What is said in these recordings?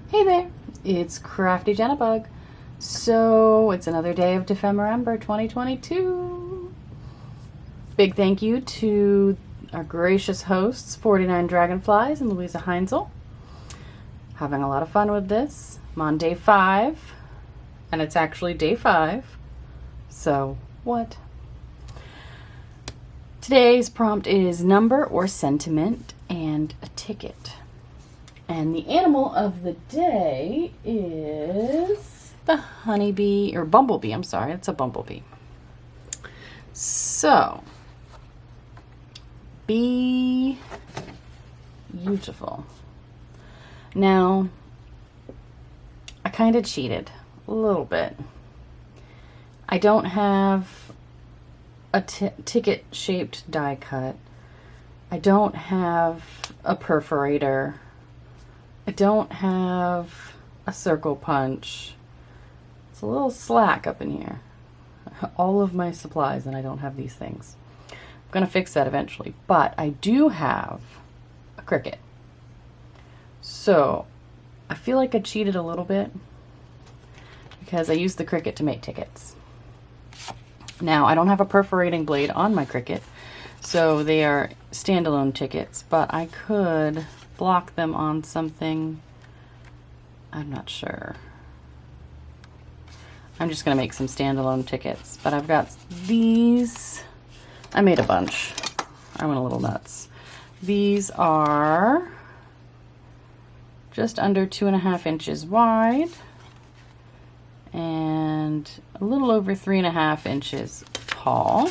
Hey there, it's Crafty Jennabug. So it's another day of Dephemerember 2022. Big thank you to our gracious hosts, 49 Dragonflies and Louisa Heinzel. Having a lot of fun with this. I'm on day 5, and it's actually day 5. So what? Today's prompt is number or sentiment and a ticket. And the animal of the day is the honeybee, or bumblebee, I'm sorry, it's a bumblebee. So, be beautiful. Now, I kind of cheated a little bit. I don't have a ticket-shaped die cut. I don't have a perforator. I don't have a circle punch. It's a little slack up in here. All of my supplies, and I don't have these things. I'm going to fix that eventually. But I do have a cricket. So I feel like I cheated a little bit because I used the cricket to make tickets. Now, I don't have a perforating blade on my cricket, so they are standalone tickets, but I could block them on something. I'm not sure. I'm just going to make some standalone tickets, but I've got these. I made a bunch. I went a little nuts. These are just under 2.5 inches wide and a little over 3.5 inches tall.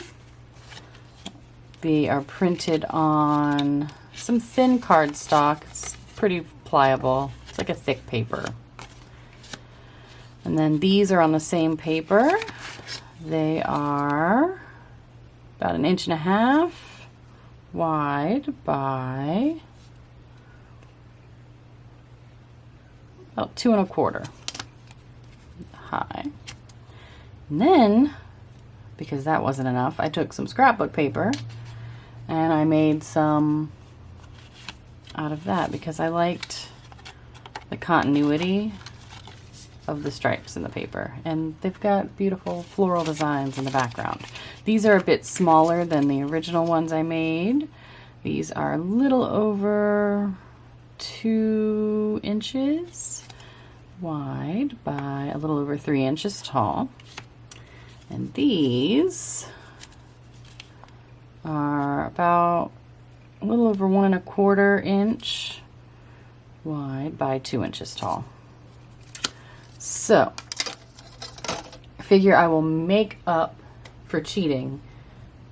They are printed on some thin cardstock. It's pretty pliable. It's like a thick paper. And then these are on the same paper. They are about 1.5 inches wide by about 2.25 high. And then, because that wasn't enough, I took some scrapbook paper and I made some out of that because I liked the continuity of the stripes in the paper, and they've got beautiful floral designs in the background. These are a bit smaller than the original ones I made. These are a little over 2 inches wide by a little over 3 inches tall, and these are about a little over 1.25 inch wide by 2 inches tall. So, I figure I will make up for cheating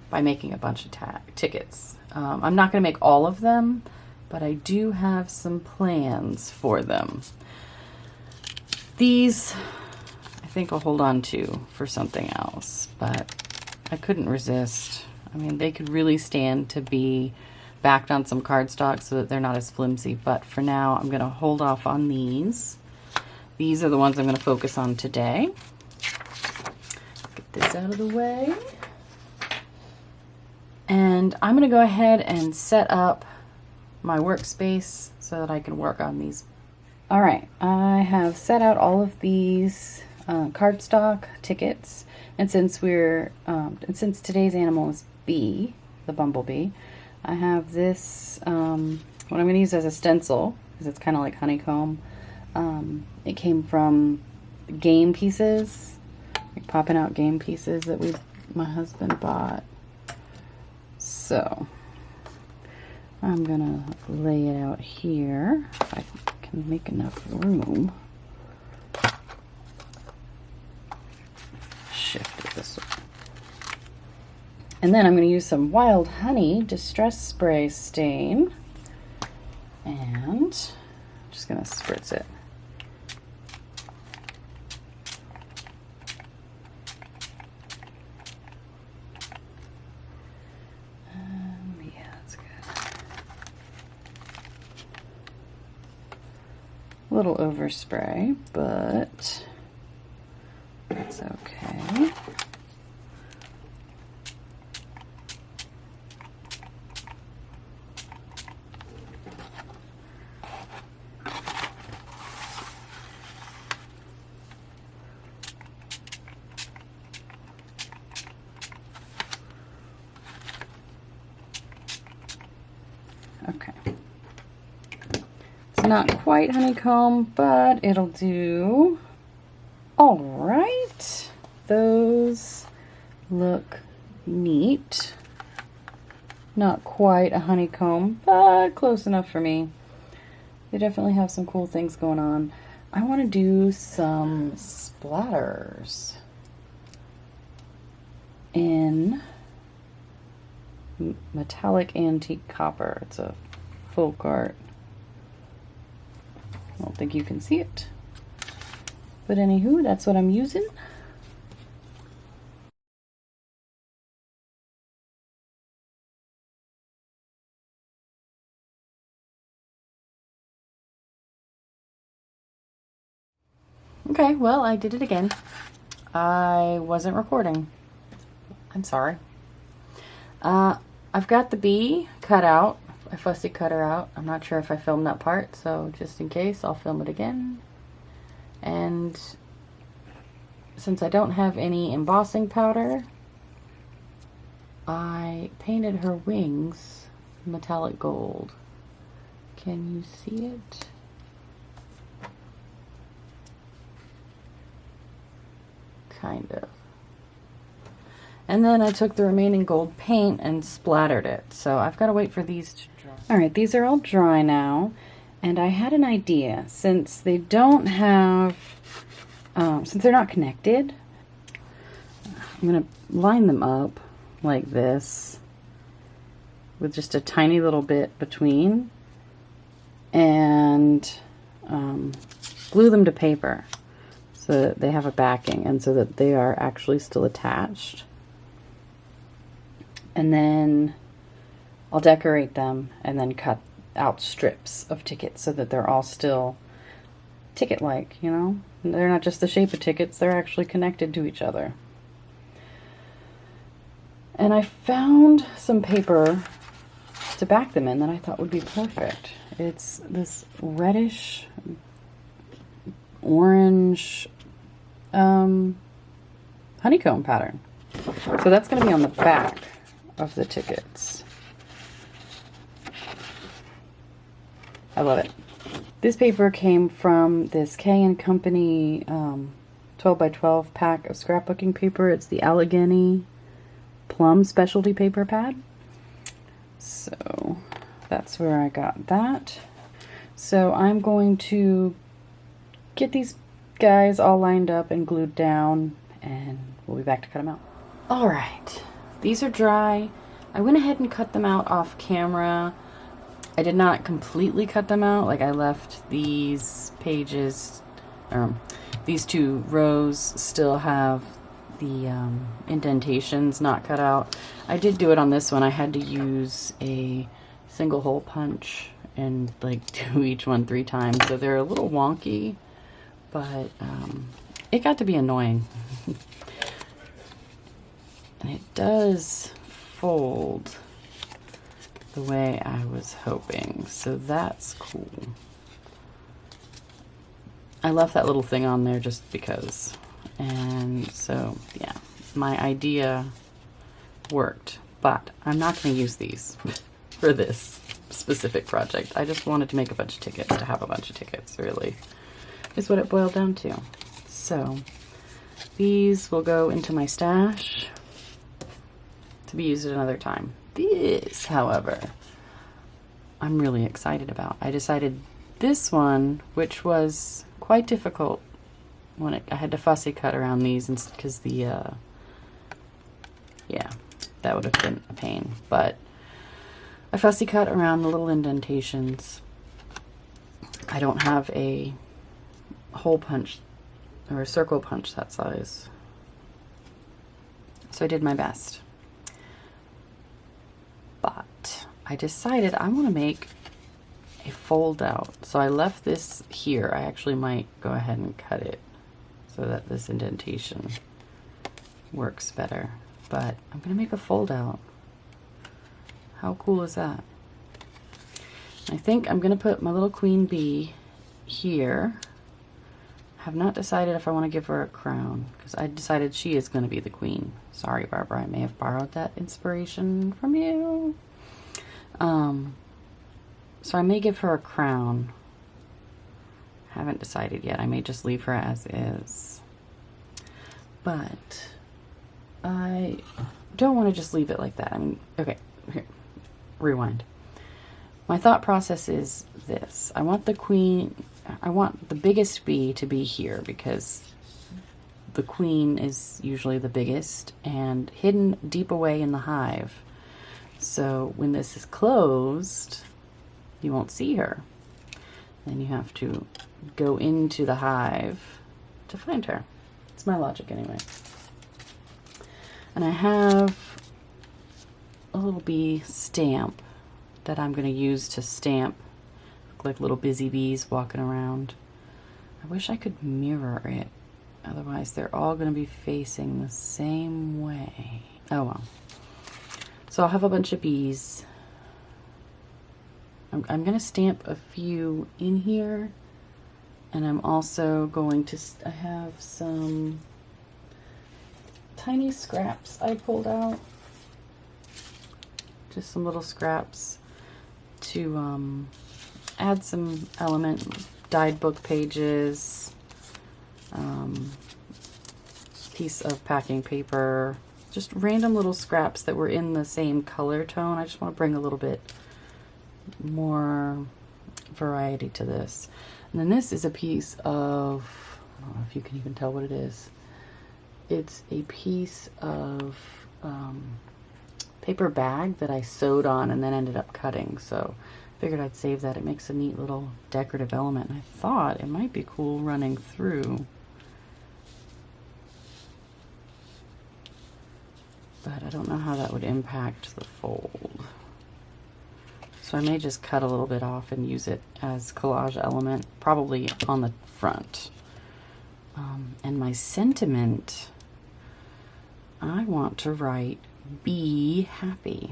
by making a bunch of tickets. I'm not going to make all of them, but I do have some plans for them. These, I think I'll hold on to for something else, but I couldn't resist. I mean, they could really stand to be backed on some cardstock so that they're not as flimsy, but for now I'm going to hold off on these. These are the ones I'm going to focus on today. Get this out of the way. And I'm going to go ahead and set up my workspace so that I can work on these. All right, I have set out all of these cardstock tickets, and since since today's animal is bee, the bumblebee, I have this, what I'm going to use as a stencil, because it's kind of like honeycomb. It came from game pieces, like popping out game pieces that my husband bought. So, I'm going to lay it out here, if I can make enough room. Shift it this way. And then I'm going to use some Wild Honey Distress Spray Stain, and I'm just going to spritz it. Yeah, that's good. A little overspray, but that's okay. Not quite honeycomb, but it'll do. All right. Those look neat. Not quite a honeycomb, but close enough for me. They definitely have some cool things going on. I want to do some splatters in metallic antique copper. It's a folk art. I don't think you can see it. But anywho, that's what I'm using. Okay, well, I did it again. I wasn't recording. I'm sorry. I've got the bee cut out. I fussy cut her out. I'm not sure if I filmed that part, so just in case, I'll film it again. And since I don't have any embossing powder, I painted her wings metallic gold. Can you see it? Kind of. And then I took the remaining gold paint and splattered it. So I've got to wait for these to dry. All right, these are all dry now. And I had an idea. Since they don't have, since they're not connected, I'm going to line them up like this with just a tiny little bit between and glue them to paper so that they have a backing and so that they are actually still attached. And then I'll decorate them and then cut out strips of tickets so that they're all still ticket-like, you know? They're not just the shape of tickets, they're actually connected to each other. And I found some paper to back them in that I thought would be perfect. It's this reddish orange honeycomb pattern. So that's going to be on the back of the tickets. I love it. This paper came from this K & Company 12 by 12 pack of scrapbooking paper. It's the Allegheny Plum Specialty Paper Pad. So that's where I got that. So I'm going to get these guys all lined up and glued down, and we'll be back to cut them out. All right, these are dry. I went ahead and cut them out off camera. I did not completely cut them out. Like, I left these pages, these two rows still have the indentations not cut out. I did do it on this one. I had to use a single hole punch and like do each one 3 times, so they're a little wonky, but it got to be annoying. And it does fold the way I was hoping, so that's cool. I left that little thing on there just because. And so, yeah, my idea worked, but I'm not going to use these for this specific project. I just wanted to make a bunch of tickets, to have a bunch of tickets, really, is what it boiled down to. So, these will go into my stash to be used at another time. This, however, I'm really excited about. I decided this one, which was quite difficult when I had to fussy cut around these, because the yeah, that would have been a pain, but I fussy cut around the little indentations. I don't have a hole punch or a circle punch that size, so I did my best. But I decided I want to make a fold out, so I left this here. I actually might go ahead and cut it so that this indentation works better. But I'm going to make a fold out. How cool is that? I think I'm going to put my little queen bee here. I have not decided if I want to give her a crown, because I decided she is going to be the queen. Sorry, Barbara, I may have borrowed that inspiration from you. So I may give her a crown Haven't decided yet. I may just leave her as is. But I don't want to just leave it like that. I mean, okay, here, rewind. My thought process is this. I want the biggest bee to be here because the queen is usually the biggest and hidden deep away in the hive. So when this is closed, you won't see her. Then you have to go into the hive to find her. It's my logic anyway. And I have a little bee stamp that I'm going to use to stamp, look like little busy bees walking around. I wish I could mirror it. Otherwise, they're all going to be facing the same way. Oh well. So I'll have a bunch of bees. I'm going to stamp a few in here. And I'm also going to, I have some tiny scraps I pulled out. Just some little scraps to add some element, dyed book pages, piece of packing paper, just random little scraps that were in the same color tone. I just want to bring a little bit more variety to this. And then this is a piece of, I don't know if you can even tell what it is. It's a piece of paper bag that I sewed on and then ended up cutting. So I figured I'd save that. It makes a neat little decorative element. And I thought it might be cool running through. But I don't know how that would impact the fold. So I may just cut a little bit off and use it as collage element, probably on the front. And my sentiment, I want to write "Be happy."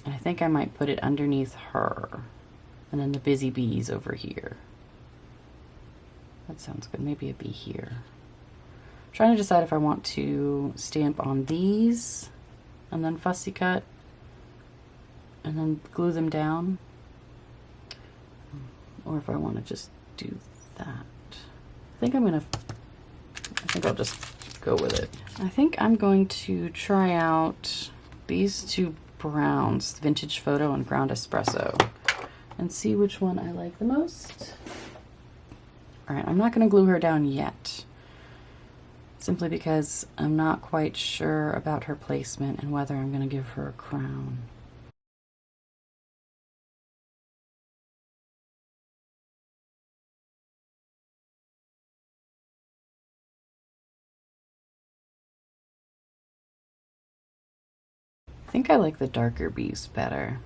And I think I might put it underneath her. And then the busy bees over here. That sounds good. Maybe a bee here. I'm trying to decide if I want to stamp on these and then fussy cut and then glue them down, or if I want to just do that. I think I'll just go with it. I think I'm going to try out these two browns, Vintage Photo and Ground Espresso, and see which one I like the most. All right, I'm not going to glue her down yet, simply because I'm not quite sure about her placement and whether I'm going to give her a crown. I think I like the darker bees better.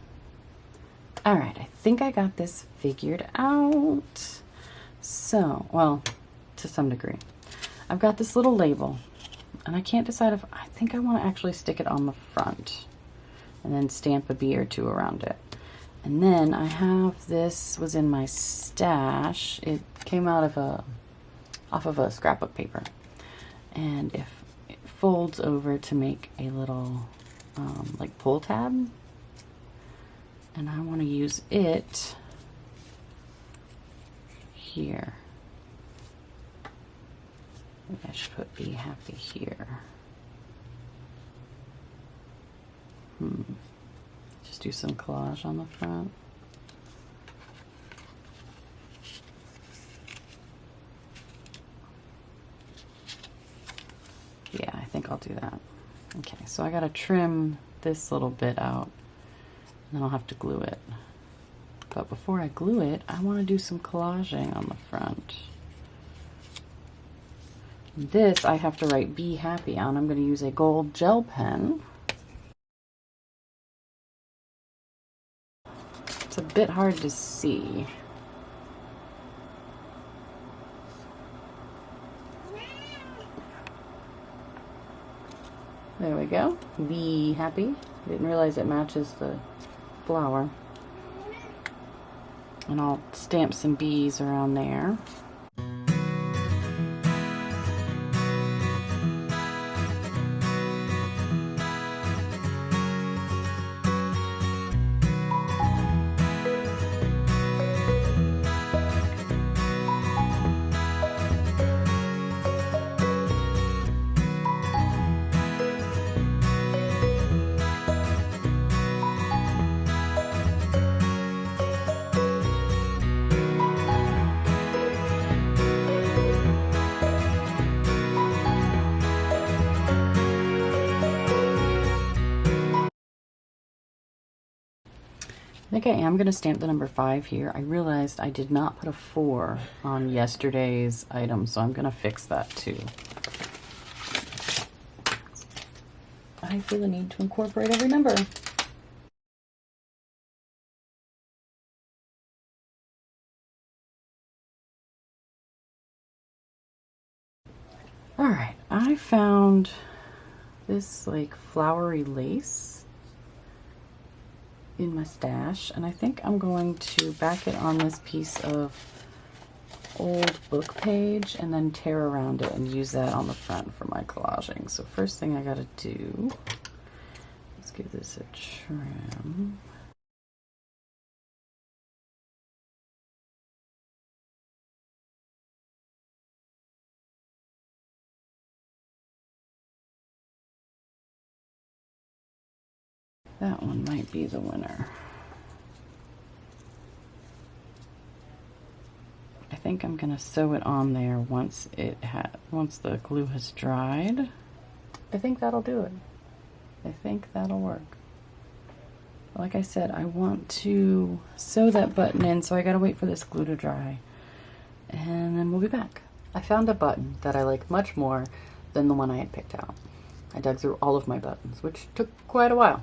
All right, I think I got this figured out. So, well, to some degree. I've got this little label, and I can't decide if, I think I want to actually stick it on the front and then stamp a bee or two around it. And then I have, this was in my stash. It came out of off of a scrapbook paper. And if it folds over to make a little like pull tab, and I want to use it here. Maybe I should put "Be happy" here. Just do some collage on the front. Yeah, I think I'll do that. Okay, so I gotta trim this little bit out, and then I'll have to glue it. But before I glue it, I want to do some collaging on the front. This I have to write "Be happy" on. I'm going to use a gold gel pen. It's a bit hard to see. There we go. Be happy. Didn't realize it matches the flower. And I'll stamp some bees around there. I think I am going to stamp the number 5 here. I realized I did not put a 4 on yesterday's item, so I'm going to fix that too. I feel the need to incorporate every number. All right, I found this like flowery lace in my stash, and I think I'm going to back it on this piece of old book page and then tear around it and use that on the front for my collaging. So first thing I gotta do, let's give this a trim. That one might be the winner. I think I'm gonna sew it on there once the glue has dried. I think that'll do it. I think that'll work. Like I said, I want to sew that button in, so I gotta wait for this glue to dry. And then we'll be back. I found a button that I like much more than the one I had picked out. I dug through all of my buttons, which took quite a while.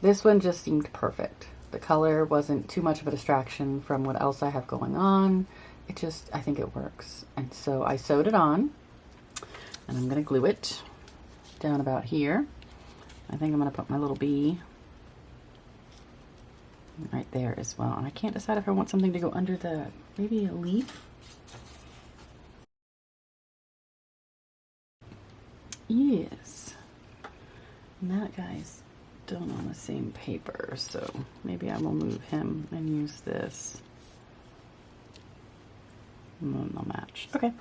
This one just seemed perfect. The color wasn't too much of a distraction from what else I have going on. I think it works. And so I sewed it on, and I'm gonna glue it down about here. I think I'm gonna put my little bee right there as well. And I can't decide if I want something to go under that. Maybe a leaf? Yes. And that guy's done on the same paper, so maybe I will move him and use this. And then they'll match. Okay.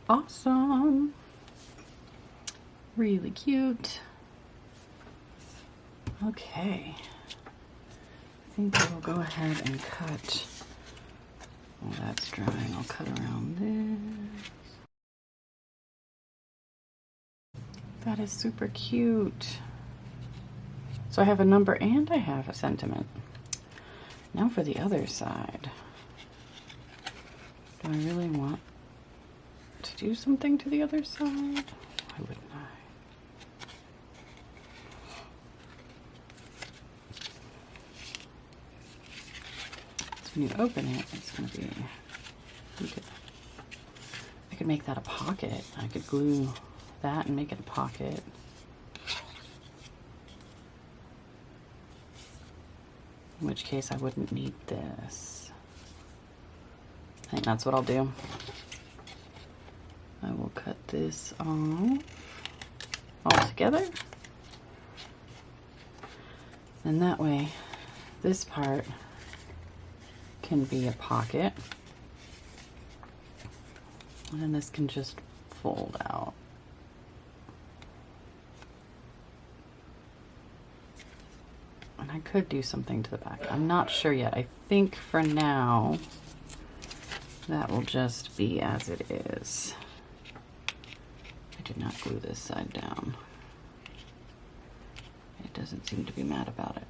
Awesome. Really cute. Okay. I think I will go ahead and cut. While that's drying, I'll cut around this. That is super cute. So I have a number and I have a sentiment. Now for the other side. Do I really want to do something to the other side? Why wouldn't I? When you open it, it's going to be, I could make that a pocket. I could glue that and make it a pocket. In which case I wouldn't need this. I think that's what I'll do. I will cut this off all together. And that way, this part can be a pocket, and then this can just fold out. And I could do something to the back. I'm not sure yet. I think for now that will just be as it is. I did not glue this side down. It doesn't seem to be mad about it.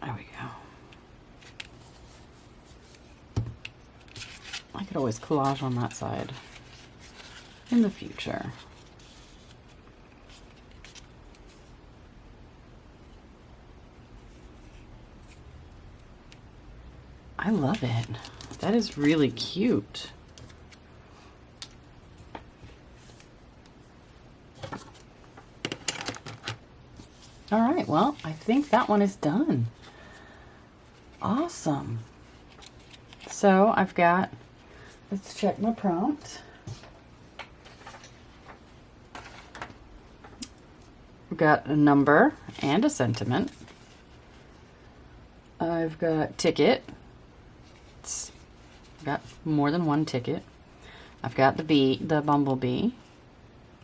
There we go. I could always collage on that side in the future. I love it. That is really cute. All right, well, I think that one is done. Awesome. So I've got, let's check my prompt. I've got a number and a sentiment. I've got ticket. I've got more than one ticket. I've got the bumblebee.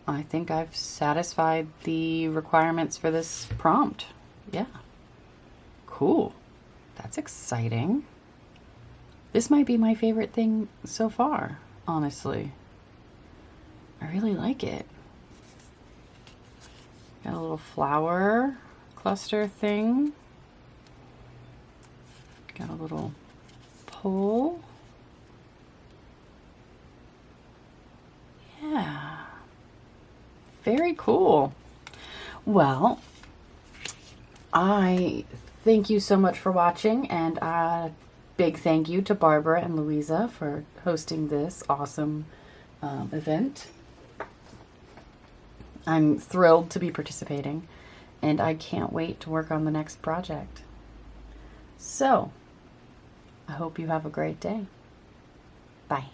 I think I've satisfied the requirements for this prompt. Yeah. Cool. That's exciting. This might be my favorite thing so far. honestly. I really like it. Got a little flower cluster thing. Got a little pole. Yeah. Very cool. Well, I thank you so much for watching, and a big thank you to Barbara and Louisa for hosting this awesome event. I'm thrilled to be participating, and I can't wait to work on the next project. So, I hope you have a great day. Bye.